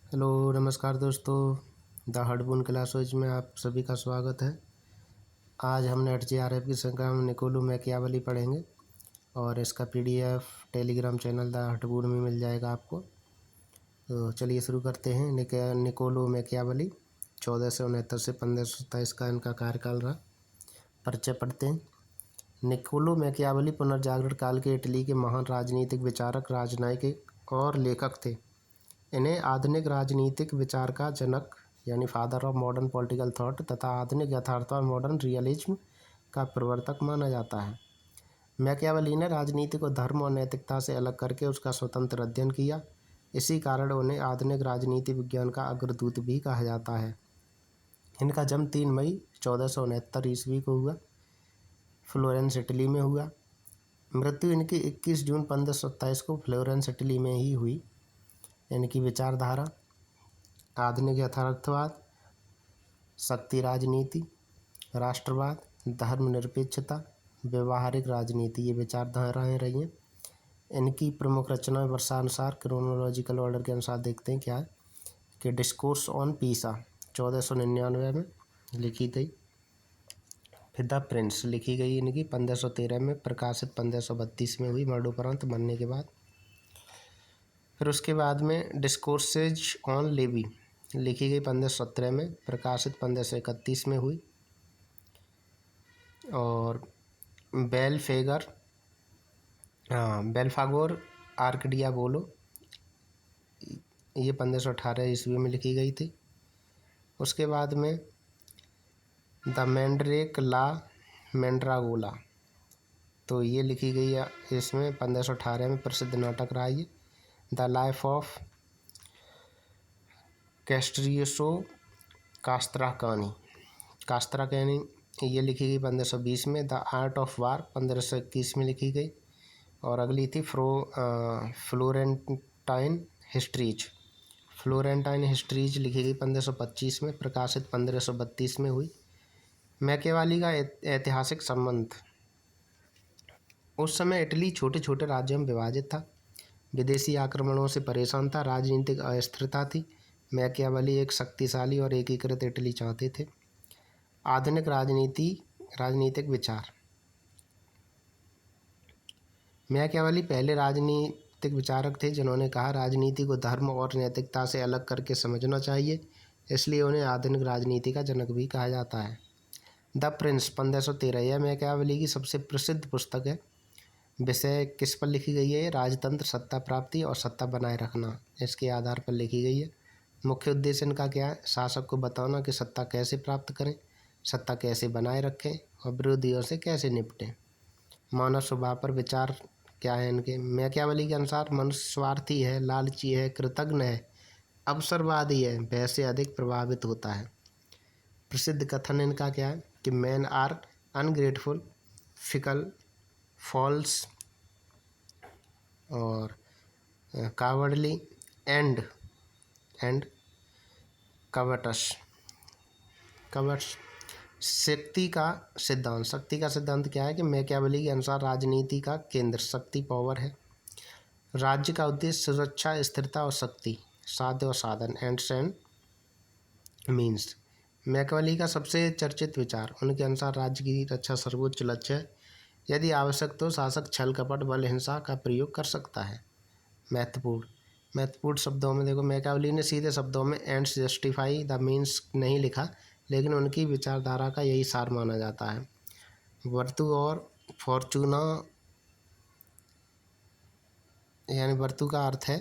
Hello नमस्कार दोस्तों, the हडबून classes में आप सभी का स्वागत है। आज हम नेट JRF की संख्या में निकोलो मैकियावेली पढ़ेंगे और इसका PDF टेलीग्राम चैनल द हडबून में मिल जाएगा आपको। तो चलिए शुरू करते हैं। निकोलो मैकियावेली 1469 से 1527 का इनका कार्यकाल रहा। परिचय पढ़ते हैं। निकोलो मैकियावेली पुनर्जागरण काल के इटली के महान राजनीतिक विचारक, राजनयिक और लेखक थे। इन्हें आधुनिक राजनीतिक विचार का जनक यानी father of modern political thought तथा आधुनिक यथार्थवाद मॉडर्न रियलिज्म का प्रवर्तक माना जाता है। मैकियावेली ने राजनीति को धर्म और नैतिकता से अलग करके उसका स्वतंत्र अध्ययन किया। इसी कारण उन्हें आधुनिक राजनीति विज्ञान का अग्रदूत भी कहा जाता है। इनका जन्म 3 मई 1469 ईस्वी को हुआ, फ्लोरेंस इटली में हुआ। मृत्यु इनकी 21 जून 1527 को फ्लोरेंस इटली में ही हुई। इनकी विचारधारा आधुनिक यथार्थवाद, शक्ति राजनीति, राष्ट्रवाद, धर्मनिरपेक्षता, व्यवहारिक राजनीति, ये विचारधाराएं रही हैं। इनकी प्रमुख रचना वर्षानुसार क्रोनोलॉजिकल ऑर्डर के अनुसार देखते हैं क्या है कि डिस्कोर्स ऑन पीसा 1499 में लिखी गई। फिर द प्रिंस लिखी गई इनकी 1513 में, प्रकाशित 1532 में हुई मरणोपरांत मरने के बाद। फिर उसके बाद में डिस्कोर्सेज ऑन लेवी लिखी गई 1517 में, प्रकाशित 1531 में हुई। और बेलफागोर आर्कडिया बोलो, ये 1518 ईस्वी में लिखी गई थी। उसके बाद में द मैंड्रेक ला मैंड्रागोला, तो ये लिखी गई है इसमें 1518 में, प्रसिद्ध नाटक रहा ये। द लाइफ ऑफ कैस्ट्रियोसो कास्त्राकानी, ये लिखी गई 1520 में। द आर्ट ऑफ वार 1521 में लिखी गई। और अगली थी फ्लोरेंटाइन हिस्ट्रीज लिखी गई 1525 में, प्रकाशित 1532 में हुई। मैकियावेली का ऐतिहासिक संबंध। उस समय इटली छोटे छोटे राज्यों में विभाजित था, विदेशी आक्रमणों से परेशान था, राजनीतिक अस्थिरता थी। मैकियावेली एक शक्तिशाली और एकीकृत इटली चाहते थे। आधुनिक राजनीतिक विचार। मैकियावेली पहले राजनीतिक विचारक थे जिन्होंने कहा राजनीति को धर्म और नैतिकता से अलग करके समझना चाहिए, इसलिए उन्हें आधुनिक राजनीति का जनक भी कहा जाता है। द प्रिंस 1513 यह मैकियावेली की सबसे प्रसिद्ध पुस्तक है। विषय किस पर लिखी गई है? राजतंत्र, सत्ता प्राप्ति और सत्ता बनाए रखना, इसके आधार पर लिखी गई है। मुख्य उद्देश्य इनका क्या है? शासक को बताना कि सत्ता कैसे प्राप्त करें, सत्ता कैसे बनाए रखें और विरोधियों से कैसे निपटें। मानव स्वभाव पर विचार क्या है इनके? मैकियावेली के अनुसार मनुष्य स्वार्थी है, लालची है, कृतघ्न है, अवसरवादी है, भय से अधिक प्रभावित होता है। प्रसिद्ध कथन इनका क्या है कि men are ungrateful, fickle, false और कावर्डली एंड कवटस। शक्ति का सिद्धांत क्या है कि मैकियावेली के अनुसार राजनीति का केंद्र शक्ति, पावर है। राज्य का उद्देश्य सुरक्षा, स्थिरता और शक्ति, साध्य और साधन, एंड्स एंड मीन्स। मैकियावेली का सबसे चर्चित विचार, उनके अनुसार राज्य की रक्षा सर्वोच्च लक्ष्य है। यदि आवश्यक तो शासक छल कपट, बल, हिंसा का प्रयोग कर सकता है। महत्वपूर्ण शब्दों में देखो, मैकियावेली ने सीधे शब्दों में एंड्स जस्टिफाई द मीन्स नहीं लिखा, लेकिन उनकी विचारधारा का यही सार माना जाता है। वर्तु और फॉर्चूना, यानी वर्तु का अर्थ है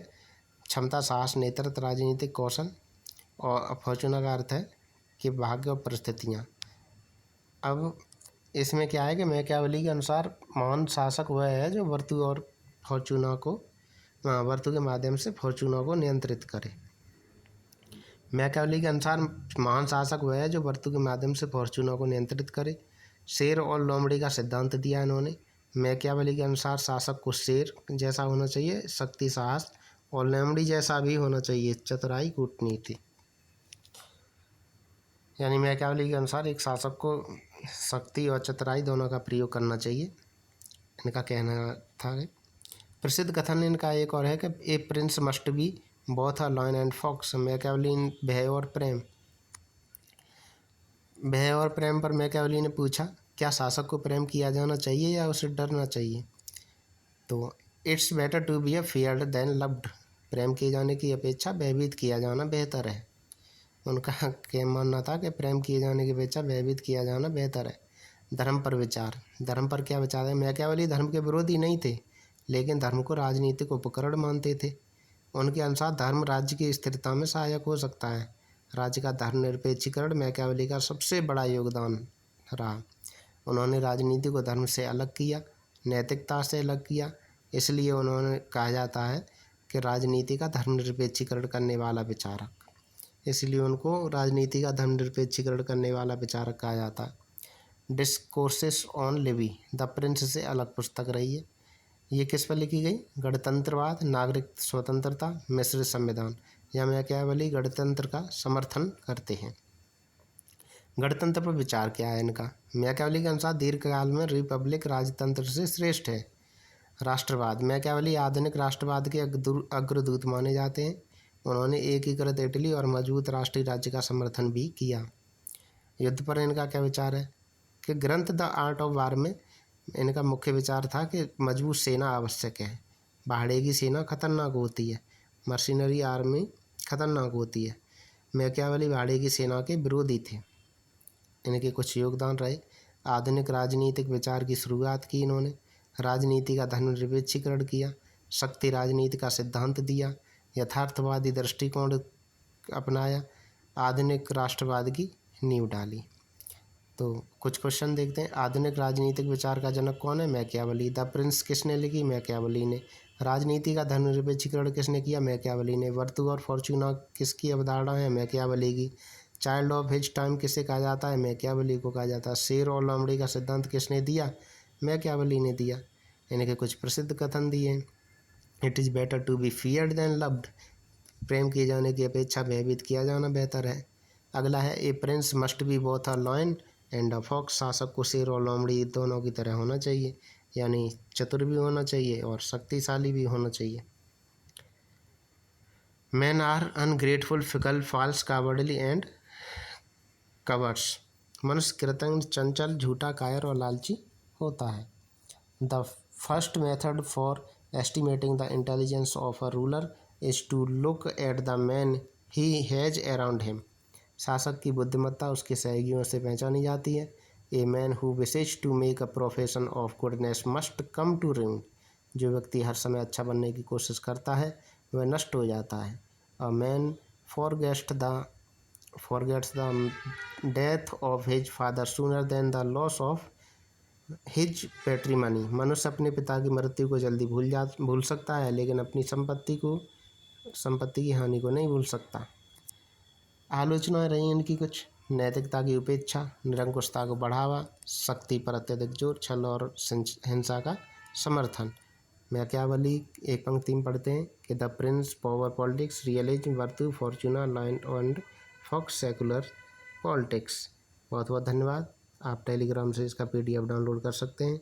क्षमता, साहस, नेतृत्व, राजनीतिक कौशल, और फॉर्चूना का अर्थ है कि भाग्य और परिस्थितियाँ। अब इसमें क्या है कि मैकियावेली के अनुसार महान शासक वह है जो वर्तु के माध्यम से फॉर्चूना को नियंत्रित करे। मैकियावेली के अनुसार महान शासक वह है जो वर्तु के माध्यम से फॉर्चूना को नियंत्रित करे। शेर और लोमड़ी का सिद्धांत दिया इन्होंने। मैकियावेली के अनुसार शासक को शेर जैसा होना चाहिए, शक्ति, साहस, और लोमड़ी जैसा भी होना चाहिए, चतुराई, कूटनीति। यानी मैकियावेली के अनुसार एक शासक को शक्ति और चतुराई दोनों का प्रयोग करना चाहिए, इनका कहना था। प्रसिद्ध कथन इनका एक और है कि a prince must be both a lion and fox. Machiavelli भय और प्रेम। भय और प्रेम पर मैकियावेली ने पूछा, क्या शासक को प्रेम किया जाना चाहिए या उसे डरना चाहिए? तो it's better to be a feared than loved. प्रेम किए जाने की अपेक्षा भयभीत किया जाना बेहतर है। उनका क्या मानना था कि प्रेम किए जाने की अपेक्षा भयभीत किया जाना बेहतर है। धर्म पर विचार। धर्म पर क्या विचार है? मैकियावेली धर्म के विरोधी नहीं थे, लेकिन धर्म को राजनीतिक उपकरण मानते थे। उनके अनुसार धर्म राज्य की स्थिरता में सहायक हो सकता है। राज्य का धर्मनिरपेक्षीकरण मैकियावेली का सबसे बड़ा योगदान रहा। उन्होंने राजनीति को धर्म से अलग किया, नैतिकता से अलग किया। इसलिए उन्होंने कहा जाता है कि राजनीति का धर्मनिरपेक्षीकरण करने वाला विचारक। इसलिए उनको राजनीति का धर्मनिरपेक्षीकरण करने वाला विचारक कहा जाता है। Discourses on Levi the Prince से अलग पुस्तक रही है। ये किस पर लिखी गई? गणतंत्रवाद, नागरिक स्वतंत्रता, मिश्रित संविधान। या मैकियावेली गणतंत्र का समर्थन करते हैं। गणतंत्र पर विचार क्या है इनका? मैकियावेली के अनुसार दीर्घकाल में रिपब्लिक राजतंत्र से श्रेष्ठ है। राष्ट्रवाद। मैकियावेली आधुनिक राष्ट्रवाद के अग्रदूत माने जाते हैं। उन्होंने एकीकृत इटली और मजबूत राष्ट्रीय राज्य का समर्थन भी किया। युद्ध पर इनका क्या विचार है? कि ग्रंथ द आर्ट ऑफ वार में इनका मुख्य विचार था कि मजबूत सेना आवश्यक है। भाड़े की सेना खतरनाक होती है, मर्सिनरी आर्मी खतरनाक होती है। मैकियावेली भाड़े की सेना के विरोधी थे। इनके कुछ योगदान रहे। आधुनिक राजनीतिक विचार की शुरुआत की इन्होंने। राजनीति का धर्मनिरपेक्षीकरण किया, शक्ति राजनीति का सिद्धांत दिया, यथार्थवादी दृष्टिकोण अपनाया, आधुनिक राष्ट्रवाद की नींव डाली। तो कुछ क्वेश्चन देखते हैं। आधुनिक राजनीतिक विचार का जनक कौन है? मैकियावेली। द प्रिंस किसने लिखी? मैकियावेली ने। राजनीति का धर्मनिरपेक्षीकरण किसने किया? मैकियावेली ने। वर्तु और फॉर्चूना किसकी अवधारणा है? मैकियावेली की। चाइल्ड ऑफ हिज टाइम किसे कहा जाता है? मैकियावेली को कहा जाता है। शेर और लोमड़ी का सिद्धांत किसने दिया? मैकियावेली ने दिया। इनके कुछ प्रसिद्ध कथन दिए। It is better to be feared than loved. प्रेम किए जाने की अपेक्षा भयभीत किया जाना बेहतर है। अगला है a prince must be both a lion and a fox. शासक को शेर और लोमड़ी दोनों की तरह होना चाहिए, यानी चतुर भी होना चाहिए और शक्तिशाली भी होना चाहिए। Men are ungrateful, fickle, false, cowardly and cowards. मनुष्य कृतज्ञ, चंचल, झूठा, कायर और लालची होता है। The first method for estimating the intelligence of a ruler is to look at the men he has around him. शासक की बुद्धिमत्ता उसके सहयोगियों से पहचानी जाती है। A man who wishes to make a profession of goodness must come to ruin। जो व्यक्ति हर समय अच्छा बनने की कोशिश करता है वह नष्ट हो जाता है। A man forgets the death of his father sooner than the loss of his patrimony। मनुष्य अपने पिता की मृत्यु को जल्दी भूल सकता है, लेकिन अपनी संपत्ति की हानि को नहीं भूल सकता। आलोचनाएं रही इनकी कुछ। नैतिकता की उपेक्षा, निरंकुशता को बढ़ावा, शक्ति पर अत्यधिक जोर, छल और हिंसा का समर्थन। मैकियावेली एक पंक्ति में पढ़ते हैं कि the prince, power, politics, realism, virtu, fortuna, lion and fox, secular politics. बहुत बहुत धन्यवाद। आप टेलीग्राम से इसका PDF डाउनलोड कर सकते हैं।